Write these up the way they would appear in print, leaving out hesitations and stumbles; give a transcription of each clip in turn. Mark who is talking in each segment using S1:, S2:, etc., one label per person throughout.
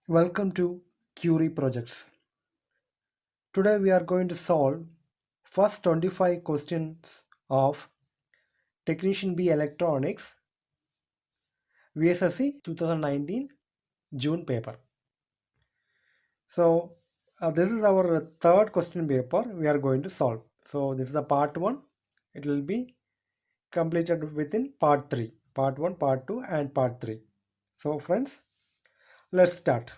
S1: Welcome to Curie Projects. Today we are going to solve first 25 questions of Technician B Electronics VSSC 2019 June paper. So this is our third question paper we are going to solve. So this is the part 1. It will be completed within part 3. Part 1, part 2 and part 3. So friends, let's start.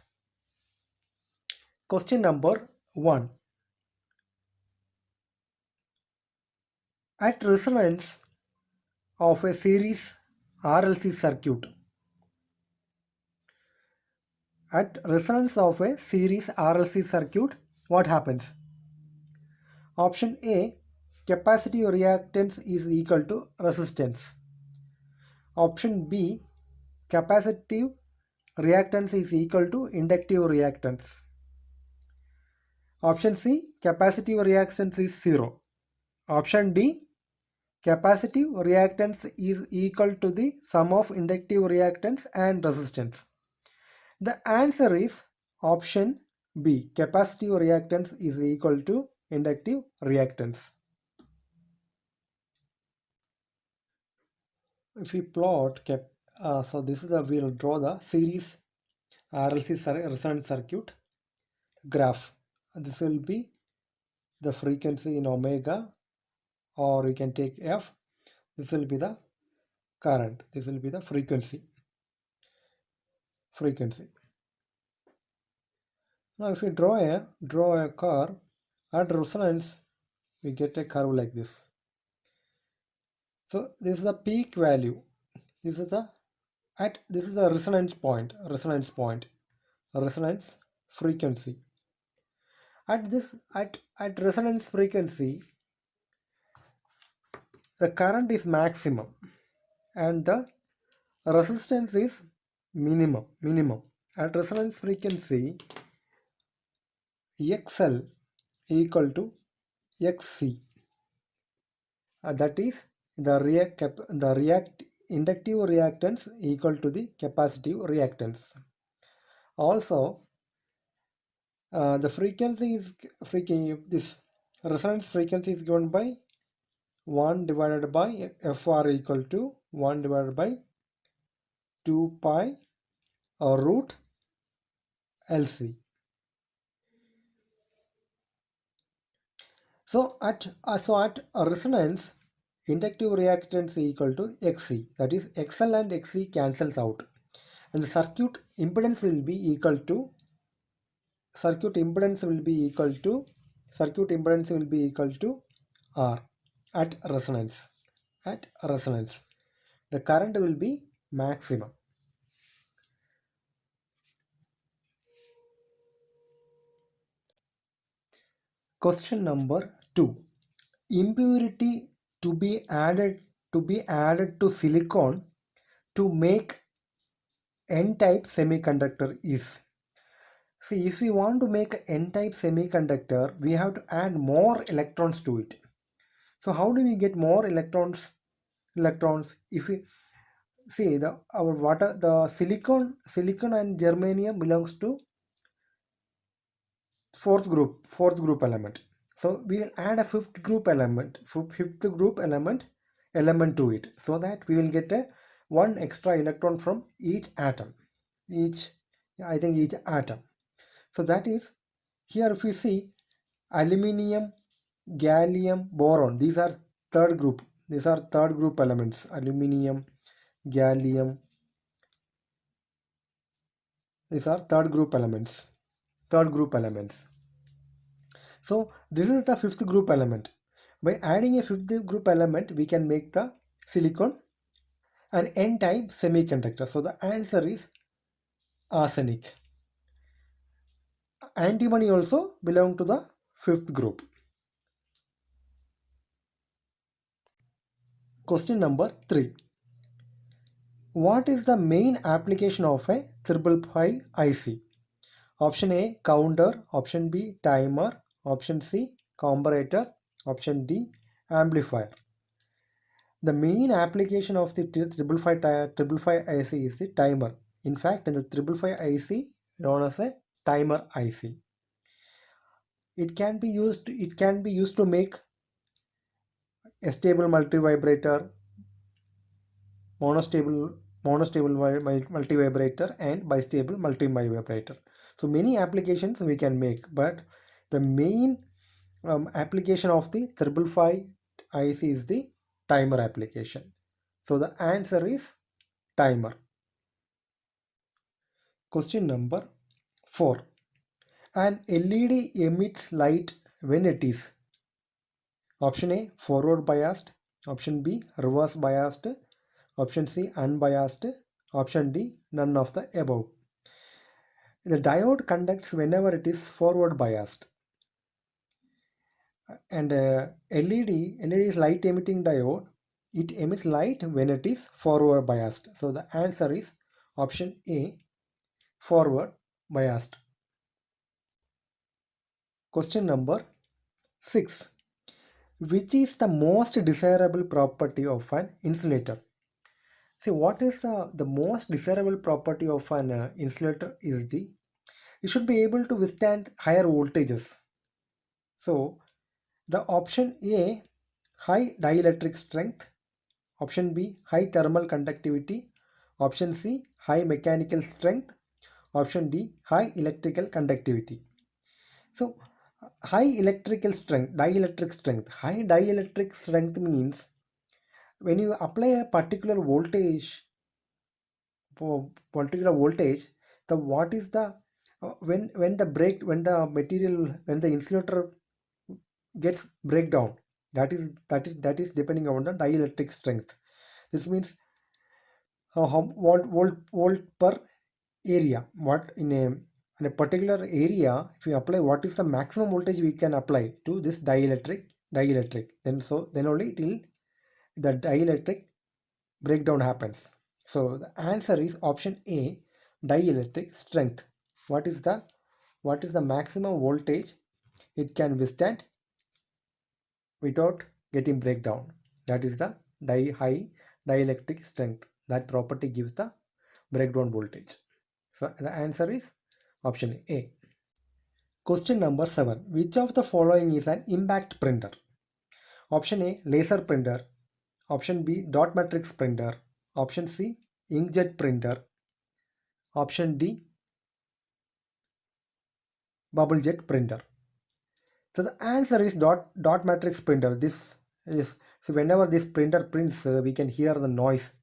S1: Question number 1. At resonance of a series RLC circuit, at resonance of a series RLC circuit, what happens? Option A, capacitive reactance is equal to resistance. Option B, capacitive reactance is equal to inductive reactance. Option C, capacitive reactance is 0. Option D, capacitive reactance is equal to the sum of inductive reactance and resistance. The answer is option B. Capacitive reactance is equal to inductive reactance. If we plot, so this is we'll draw the series RLC resonance circuit graph. This will be the frequency in omega, or you can take F. This will be the current. This will be the frequency. Now if we draw a curve at resonance, we get a curve like this. So this is the peak value. This is the resonance point, resonance frequency. At resonance frequency, the current is maximum and the resistance is minimum. At resonance frequency, XL equal to XC. That is the inductive reactance equal to the capacitive reactance. Also, the frequency is this resonance frequency is given by 1 divided by FR equal to 1 divided by 2 pi root LC. So at resonance, inductive reactance equal to XC. That is, XL and XC cancels out, and the circuit impedance will be equal to R at resonance. The current will be maximum. Question number 2. Impurity to be added to silicon to make N-type semiconductor is. See, if we want to make an N-type semiconductor, we have to add more electrons to it. So how do we get more electrons? If we see the silicon and germanium belongs to fourth group element. So we will add a fifth group element to it, so that we will get a one extra electron from each atom. Each atom. So that is, here if we see aluminium, gallium, boron, these are third group elements. Aluminium, gallium, these are third group elements. So this is the fifth group element. By adding a fifth group element, we can make the silicon an N-type semiconductor. So the answer is arsenic. Antimony also belong to the fifth group. Question number 3. What is the main application of a 555 IC? Option A, counter. Option B, timer. Option C, comparator. Option D, amplifier. The main application of the 555 IC is the timer. In fact, in the 555 IC, known as a timer IC. It can be used to make a stable multivibrator, monostable multivibrator, and bistable multivibrator. So many applications we can make, but the main application of the 555 IC is the timer application. So the answer is timer. Question number 4. An LED emits light when it is option A forward biased, option B reverse biased, option C unbiased, option D none of the above. The diode conducts whenever it is forward biased, and LED is light emitting diode. It emits light when it is forward biased. So the answer is option A, forward biased. Question number 6. Which is the most desirable property of an insulator? See, what is the most desirable property of an insulator is it should be able to withstand higher voltages. So the option A, high dielectric strength, option B, high thermal conductivity, option C, high mechanical strength, option D, high electrical conductivity. So high electrical strength, dielectric strength. High dielectric strength means when you apply a particular voltage, the what is the when the insulator gets breakdown, that is depending on the dielectric strength. This means how volt per area. What in a particular area, if you apply, what is the maximum voltage we can apply to this dielectric, then only the dielectric breakdown happens. So the answer is option A, dielectric strength. What is the maximum voltage it can withstand without getting breakdown? That is the high dielectric strength. That property gives the breakdown voltage. So the answer is option A. Question number 7. Which of the following is an impact printer? Option A, laser printer. Option B, dot matrix printer. Option C, inkjet printer. Option D, bubble jet printer. So the answer is dot matrix printer. This is, so whenever this printer prints, we can hear the noise.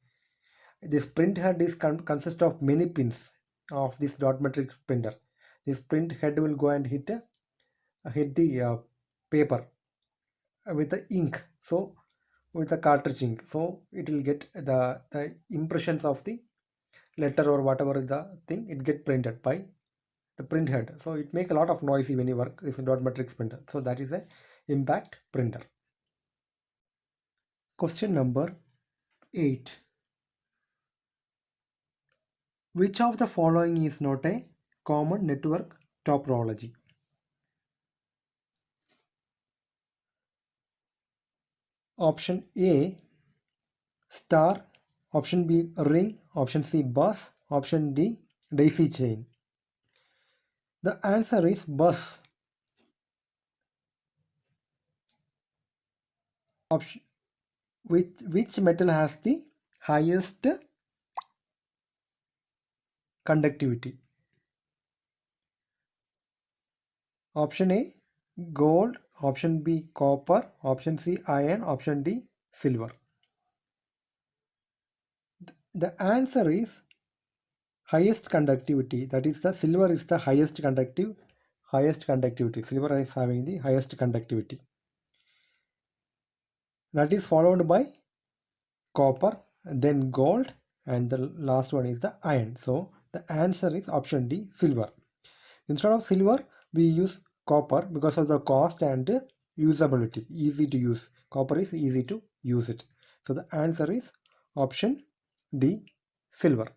S1: This print head is consists of many pins of this dot matrix printer. This print head will go and hit the paper with the ink. So with the cartridge ink, so it will get the impressions of the letter or whatever is the thing, it get printed by the print head. So it make a lot of noise when you work this dot matrix printer. So that is a impact printer. Question number 8. Which of the following is not a common network topology? Option A, star. Option B, ring. Option C, bus. Option D, daisy chain. The answer is bus. Option, which metal has the highest conductivity? Option A, gold. Option B, copper. Option C, iron. Option D, silver. The answer is highest conductivity. That is, the silver is the highest conductivity. Silver is having the highest conductivity. That is followed by copper, then gold, and the last one is the iron. So the answer is option D, silver. Instead of silver, we use copper because of the cost and usability. Easy to use. Copper is easy to use it. So the answer is option D, silver.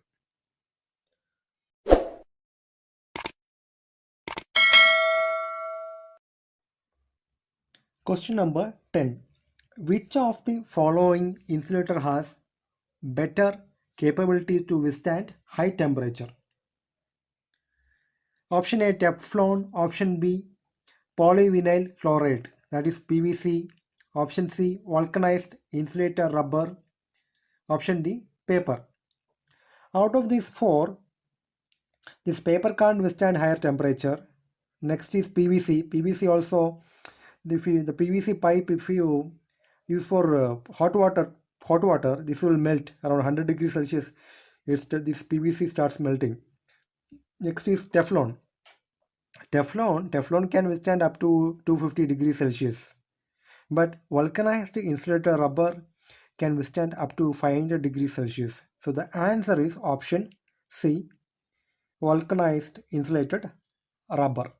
S1: Question number 10. Which of the following insulator has better capabilities to withstand high temperature? Option A Teflon, option B polyvinyl chloride, that is PVC, option C vulcanized insulator rubber, option D paper. Out of these four, this paper can't withstand higher temperature. Next is PVC. PVC also, the PVC pipe, if you use for hot water, this will melt around 100 degrees Celsius. This PVC starts melting. Next is Teflon. Teflon can withstand up to 250 degrees Celsius. But vulcanized insulator rubber can withstand up to 500 degrees Celsius. So the answer is option C, vulcanized insulated rubber.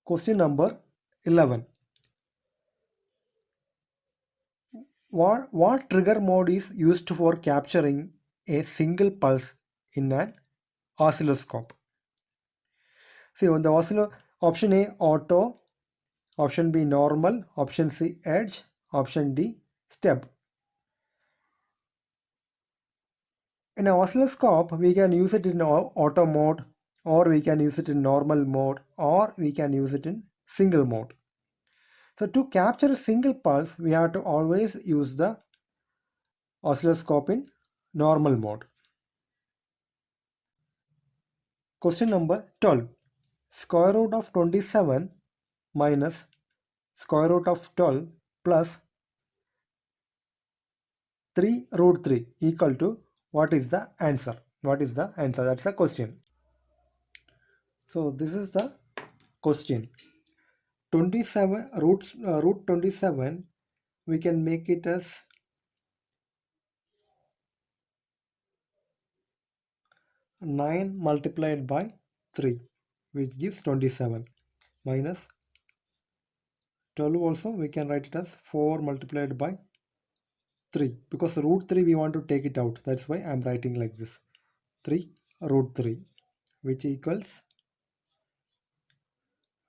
S1: Question number 11. What trigger mode is used for capturing a single pulse in an oscilloscope? See, on the option A auto, option B normal, option C edge, option D step. In an oscilloscope, we can use it in auto mode, or we can use it in normal mode, or we can use it in single mode. So to capture a single pulse, we have to always use the oscilloscope in normal mode. Question number 12. Square root of 27 minus square root of 12 plus 3 root 3 equal to, what is the answer? What is the answer? That's the question. So this is the question. 27 root 27, we can make it as 9 multiplied by 3, which gives 27, minus 12 also we can write it as 4 multiplied by 3, because root 3 we want to take it out, that's why I'm writing like this, 3 root 3, which equals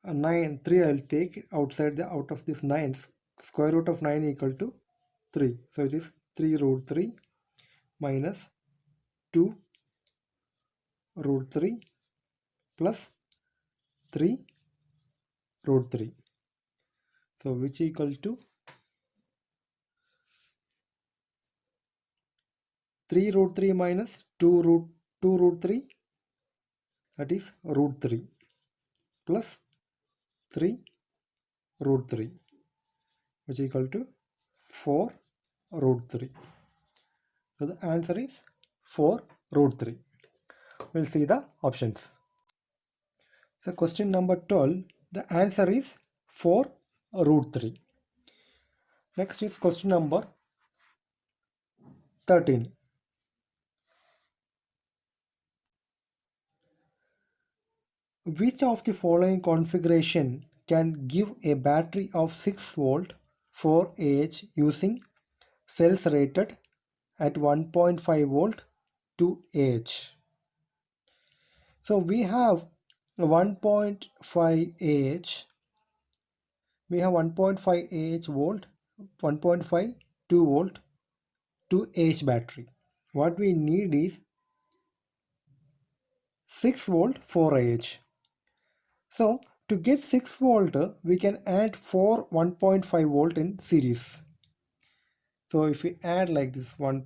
S1: 9. 3 I'll take outside out of this 9. Square root of 9 equal to 3, so it is 3 root 3 minus 2 root 3 plus 3 root 3, so which equal to 3 root 3 minus 2 root 3, that is root 3 plus 3 root 3, which equal to 4 root 3. So the answer is 4 root 3. We'll see the options. So question number 12, the answer is 4 root 3. Next is question number 13. Which of the following configuration can give a battery of 6 volt 4 Ah using cells rated at 1.5 volt 2 Ah? So we have 1.5 Ah, we have 1.5 Ah volt, 1.5 2 volt 2 Ah battery. What we need is 6 volt 4 Ah. So to get 6 volt, we can add 4 1.5 volt in series. So if we add like this one,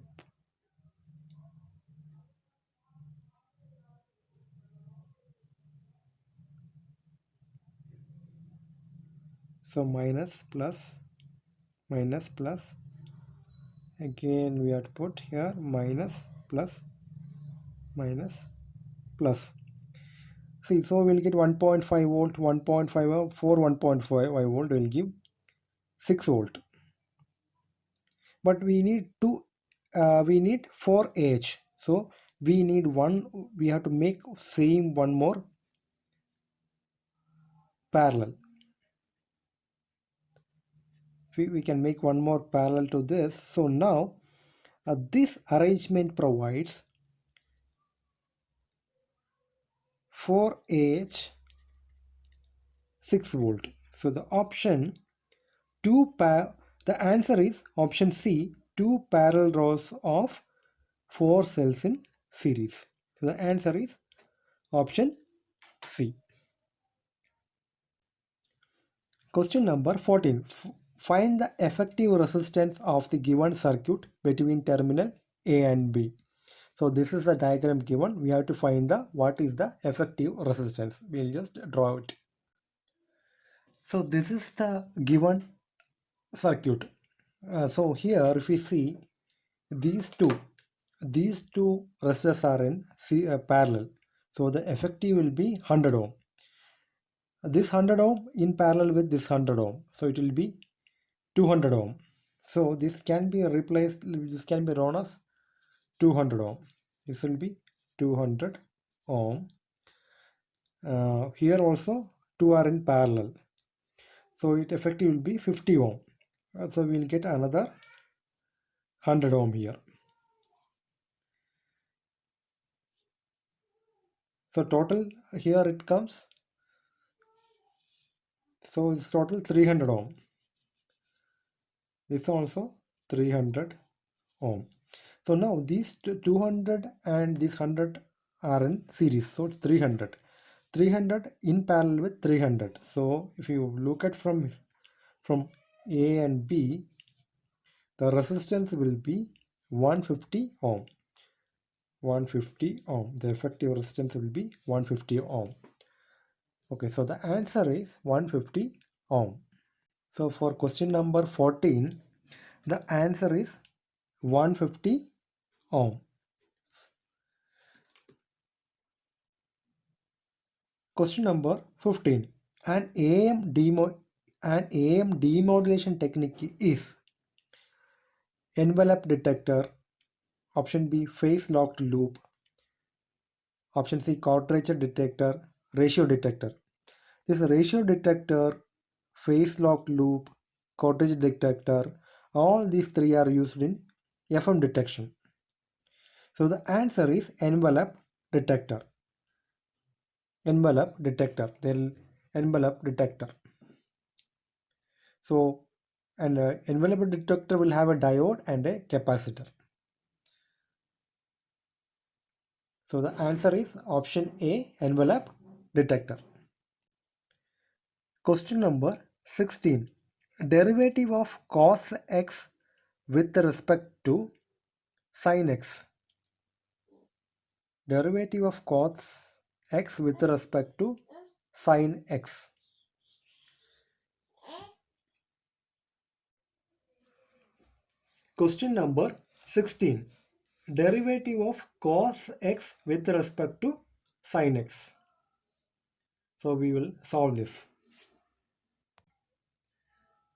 S1: so minus plus minus plus, again we have to put here minus plus minus plus. See, so we'll get 1.5 volt, 1.5 volt, 4 1.5 volt will give 6 volt. But we need we need 4 H. So we need one, we have to make same one more parallel. We can make one more parallel to this. So now this arrangement provides 4H 6 volt. So the option the answer is option C, 2 parallel rows of 4 cells in series. So So the answer is option C. Question number 14. Find the effective resistance of the given circuit between terminal A and B. So this is the diagram given. We have to find the what is the effective resistance. We'll just draw it. So this is the given circuit. So here if we see these two resistors are in parallel. So the effective will be 100 ohm. This 100 ohm in parallel with this 100 ohm. So it will be 200 ohm. So this can be replaced, this can be known as 200 ohm. This will be 200 ohm. Here also two are in parallel. So it effective will be 50 ohm. So we will get another 100 ohm here. So total here it comes. So it's total 300 ohm. This also 300 ohm. So now these 200 and this 100 are in series. So 300 in parallel with 300. So if you look at from A and B, the resistance will be 150 ohm. 150 ohm. The effective resistance will be 150 ohm. Okay, so the answer is 150 ohm. So for question number 14, the answer is 150 ohm. Question number 15. An AM demodulation technique is envelope detector, option B phase locked loop, option C quadrature detector, ratio detector. This ratio detector, phase locked loop, quadrature detector, all these three are used in FM detection. So the answer is envelope detector. Envelope detector. Envelope detector. So an envelope detector will have a diode and a capacitor. So the answer is option A, envelope detector. Question number 16. Derivative of cos x with respect to sin x. Derivative of cos x with respect to sin x. Question number 16. Derivative of cos x with respect to sin x. So we will solve this.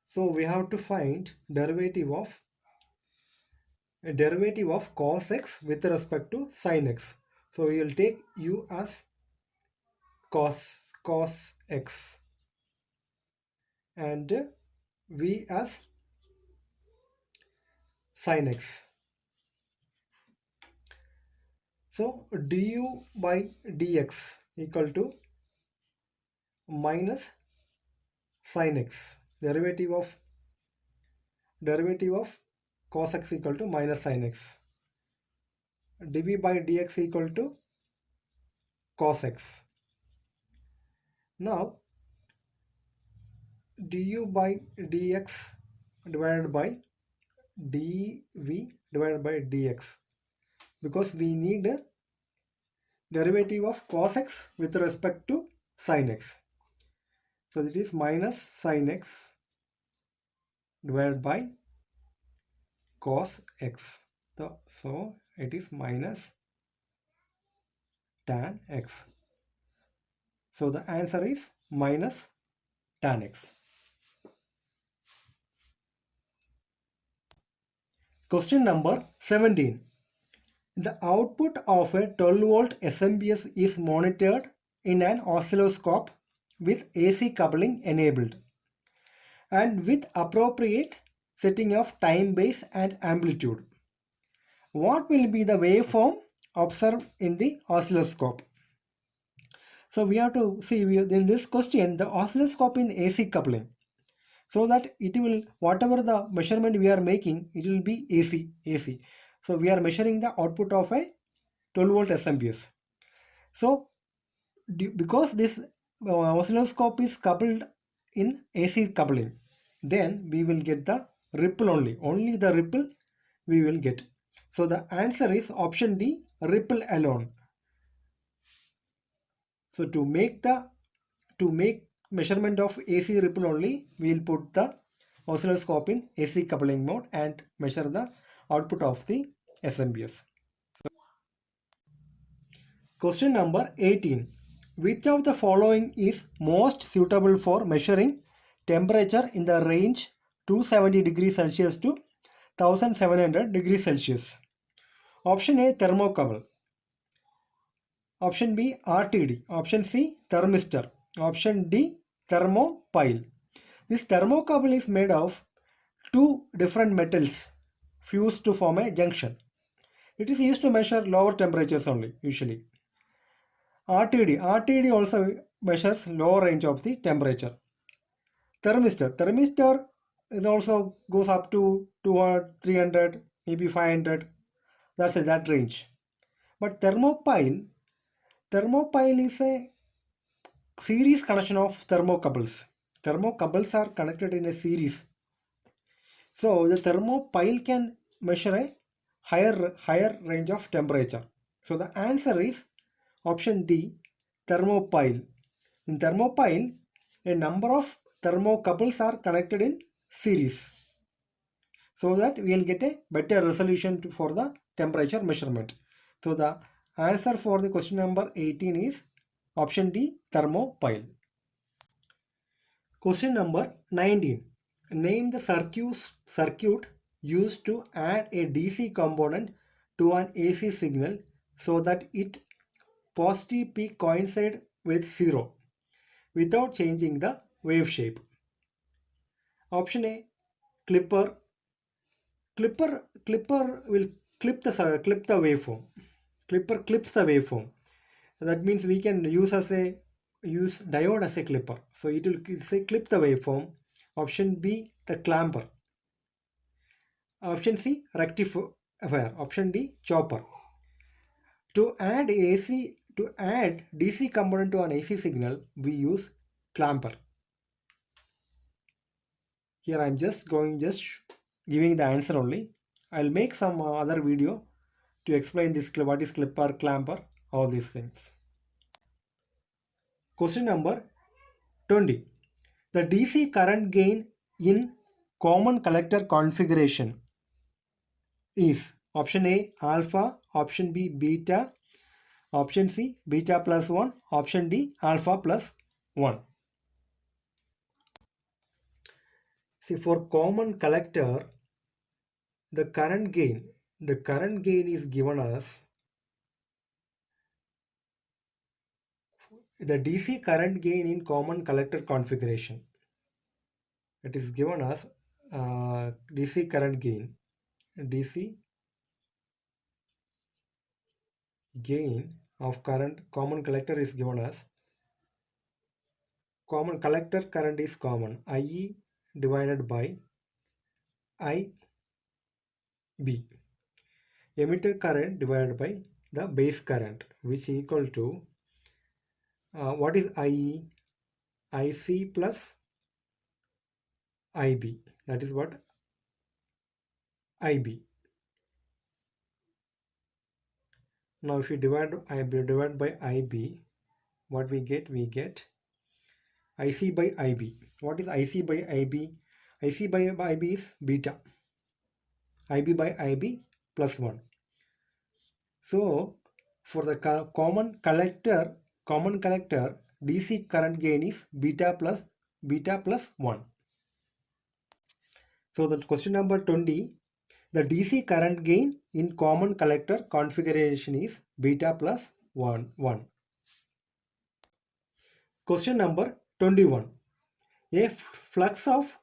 S1: So we have to find derivative of cos x with respect to sin x. So we will take u as cos x and v as sin x. So du by dx equal to minus sin x. Derivative of cos x equal to minus sin x. dv by dx equal to cos x. Now du by dx divided by dv divided by dx, because we need a derivative of cos x with respect to sin x. So it is minus sin x divided by cos x. So it is minus tan x. So the answer is minus tan x. Question number 17. The output of a 12-volt SMPS is monitored in an oscilloscope with AC coupling enabled and with appropriate setting of time base and amplitude. What will be the waveform observed in the oscilloscope? So we have to see in this question the oscilloscope in AC coupling, so that it will, whatever the measurement we are making, it will be AC. So we are measuring the output of a 12-volt SMPS. So because this oscilloscope is coupled in AC coupling, then we will get the ripple only the ripple we will get. So the answer is option D, ripple alone. So to make measurement of AC ripple only, we will put the oscilloscope in AC coupling mode and measure the output of the SMPS. Question number 18. Which of the following is most suitable for measuring temperature in the range 270 degrees Celsius to 1700 degrees Celsius? Option A, thermocouple. Option B, RTD. Option C, thermistor. Option D, thermopile. This thermocouple is made of two different metals fused to form a junction. It is used to measure lower temperatures only usually. RTD also measures lower range of the temperature. Thermistor is also goes up to 200, 300, maybe 500. That's it, that range. But thermopile is a series connection of thermocouples. Thermocouples are connected in a series. So the thermopile can measure a higher range of temperature. So the answer is option D, thermopile. In thermopile, a number of thermocouples are connected in series, so that we will get a better resolution for the temperature measurement. So the answer for the question number 18 is option D, thermopile. Question number 19. Name the circuit used to add a DC component to an AC signal so that its positive peak coincide with 0 without changing the wave shape. Option A, clipper. Clipper will clip the waveform. Clipper clips the waveform. That means we can use diode as a clipper. So it will say clip the waveform. Option B, the clamper. Option C, rectifier. Option D, chopper. To add DC component to an AC signal, we use clamper. Here I am just giving the answer only. I'll make some other video to explain this, what is clipper, clamper, all these things. Question number 20. The DC current gain in common collector configuration is option A, alpha, option B, beta, option C, beta plus 1, option D, alpha plus 1. See, for common collector, the current gain is given as the DC current gain in common collector configuration. It is given as DC current gain. DC gain of common collector is given as common collector current is common, IE divided by IB. Emitter current divided by the base current, which is equal to what is IE? IC plus IB. That is what IB. Now if you divide by IB, what we get? We get IC by IB. What is IC by IB? IC by IB is beta. IB by IB plus 1. So for the common collector DC current gain is beta plus 1. So the question number 20, the DC current gain in common collector configuration is beta plus 1. Question number 21. A flux of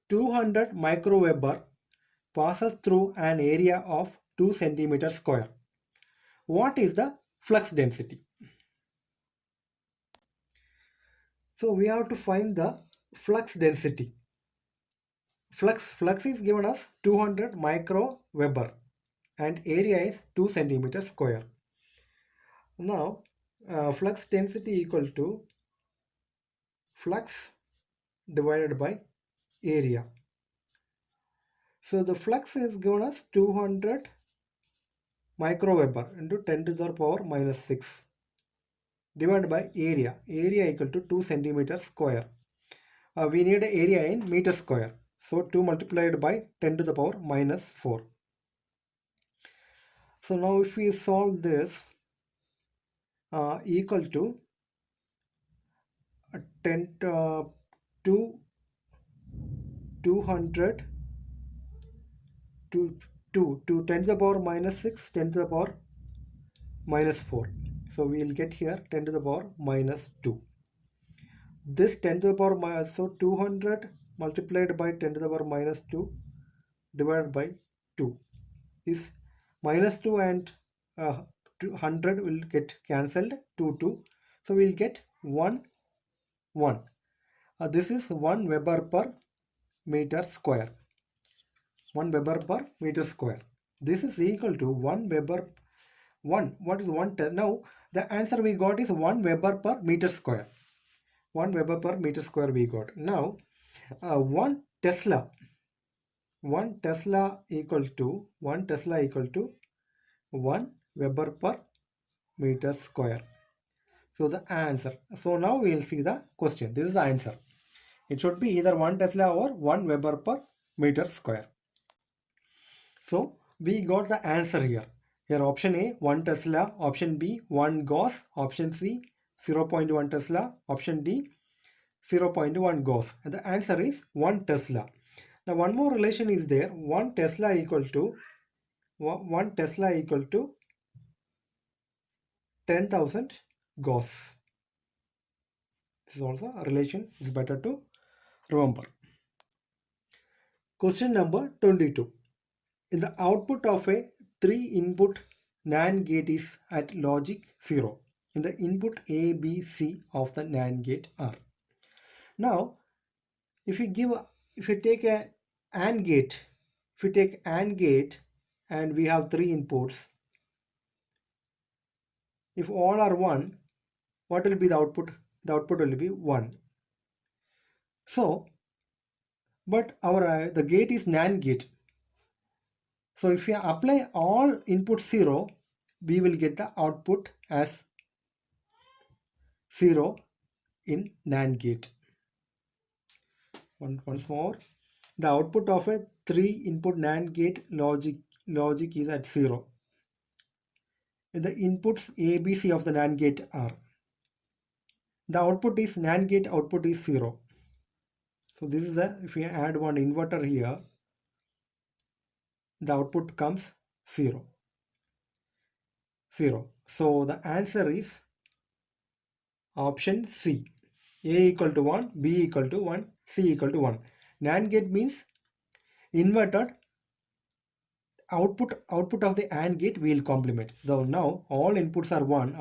S1: 200 microweber passes through an area of 2 centimeter square. What is the flux density? So we have to find the flux density. Flux is given as 200 microweber and area is 2 centimeter square. Now flux density equal to flux divided by area. So the flux is given as 200 microweber into 10 to the power minus 6 divided by area. Area equal to 2 centimeters square. We need area in meter square. So 2 multiplied by 10 to the power minus 4. So now if we solve this, equal to 10 to 200 to 10 to the power minus 6, 10 to the power minus 4. So we will get here 10 to the power minus 2. This 10 to the power minus, so 200 multiplied by 10 to the power minus 2 divided by 2 is minus 2 and 200 will get cancelled, 2. So we will get 1. This is 1 Weber per meter square. 1 Weber per meter square. This is equal to 1 Weber. 1. What is 1? Now the answer we got is 1 Weber per meter square. 1 Weber per meter square we got. Now 1 Tesla. 1 Tesla equal to 1 Weber per meter square. So the answer. So now we will see the question. This is the answer. It should be either 1 Tesla or 1 Weber per meter square. So we got the answer here. Here option A 1 Tesla, option B 1 Gauss, option C 0.1 Tesla, option D 0.1 Gauss. And the answer is 1 Tesla. Now one more relation is there. 1 Tesla equal to 10,000 Gauss. This is also a relation. It's better to remember. Question number 22. In the output of a 3-input Nand gate is at logic 0. In the input A, B, C of the Nand gate are. Now, if you take a AND gate, and we have 3 inputs, if all are 1, what will be the output? The output will be 1. So, but our the gate is NAND gate. So if we apply all input 0, we will get the output as 0 in NAND gate. Once more, the output of a 3-input NAND gate logic is at 0. The inputs A, B, C of the NAND gate are. The output is NAND gate output is 0. So this is if we add one inverter here, the output comes 0. So the answer is option C. A equal to 1, B equal to 1, C equal to 1. NAND gate means inverted. Output of the AND gate will complement. So now all inputs are 1,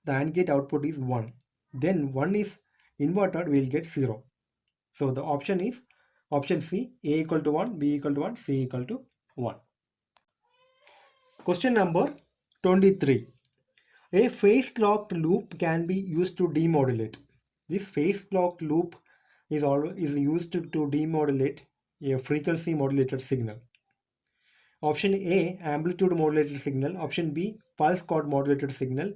S1: the AND gate output is 1. Then 1 is inverted, we will get 0. So the option is option C, A equal to 1, B equal to 1, C equal to 1. Question number 23. A phase-locked loop can be used to demodulate. This phase-locked loop is used to demodulate a frequency modulated signal. Option A, amplitude modulated signal. Option B, pulse chord modulated signal.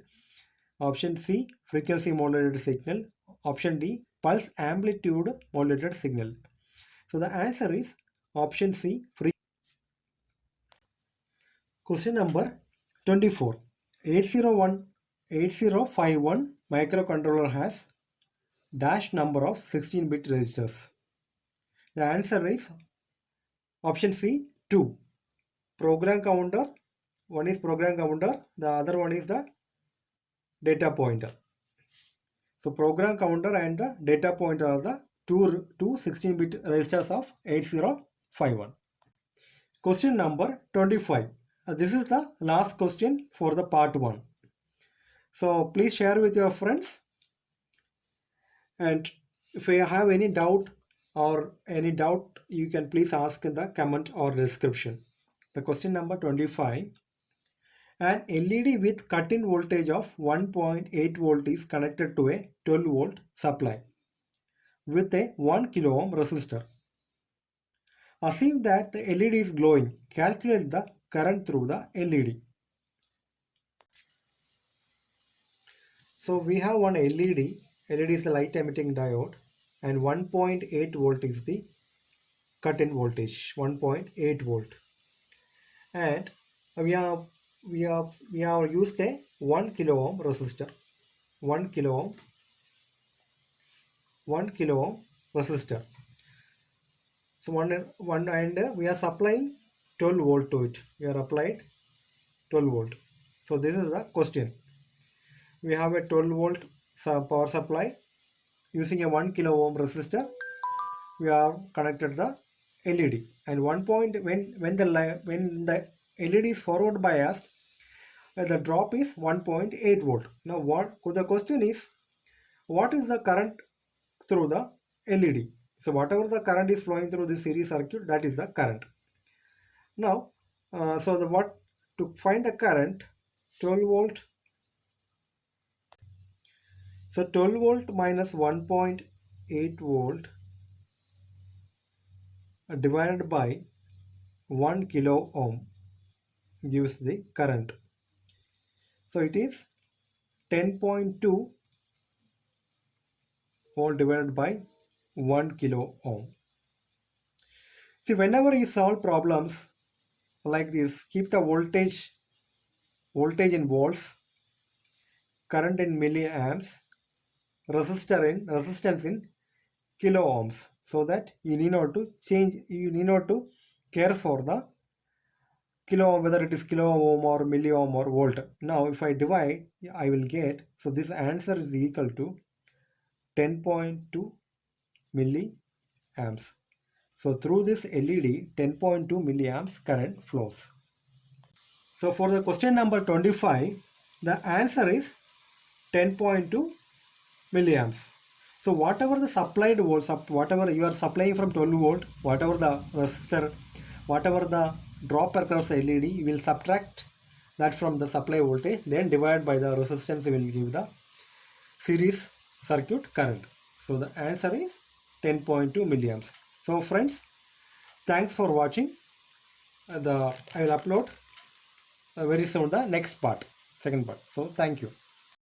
S1: Option C, frequency modulated signal. Option D, pulse amplitude modulated signal. So the answer is option C. Question number 24. 8051 microcontroller has dash number of 16-bit registers. The answer is option C, 2. Program counter. One is program counter. The other one is the data pointer. So program counter and the data pointer are the two 16-bit registers of 8051. Question number 25. This is the last question for the part 1. So please share with your friends, and if you have any doubt you can please ask in the comment or description. The question number 25. An LED with cut-in voltage of 1.8 volt is connected to a 12 volt supply with a 1 kilo ohm resistor. Assume that the LED is glowing. Calculate the current through the LED. So we have one LED. LED is the light emitting diode, and 1.8 volt is the cut-in voltage. 1.8 volt, and we have we have used a 1 kilo ohm resistor. 1 kilo ohm 1 kilo ohm resistor. So one and we are supplying 12 volt to it. We are applied 12 volt. So this is the question. We have a 12 volt power supply using a 1 kilo ohm resistor. We are connected the LED, and one point when the LED is forward biased, the drop is 1.8 volt. Now what the question is, what is the current through the LED? So whatever the current is flowing through this series circuit, that is the current. Now to find the current, 12 volt. So 12 volt minus 1.8 volt divided by 1 kilo ohm gives the current. So it is 10.2 volt divided by 1 kilo ohm. See, whenever you solve problems like this, keep the voltage in volts, current in milliamps, resistance in kilo ohms, so that you need not to care for the kilo ohm, whether it is kilo ohm or milli ohm or volt. Now if I divide, I will get, so this answer is equal to 10.2 milliamps. So through this LED, 10.2 milliamps current flows. So for the question number 25, the answer is 10.2 milliamps. So whatever the supplied volts, whatever you are supplying from 12 volt, whatever the resistor, whatever the drop across the LED, you will subtract that from the supply voltage, then divide by the resistance, will give the series circuit current. So the answer is 10.2 milliamps. So friends, thanks for watching. I will upload very soon the next part, second part. So thank you.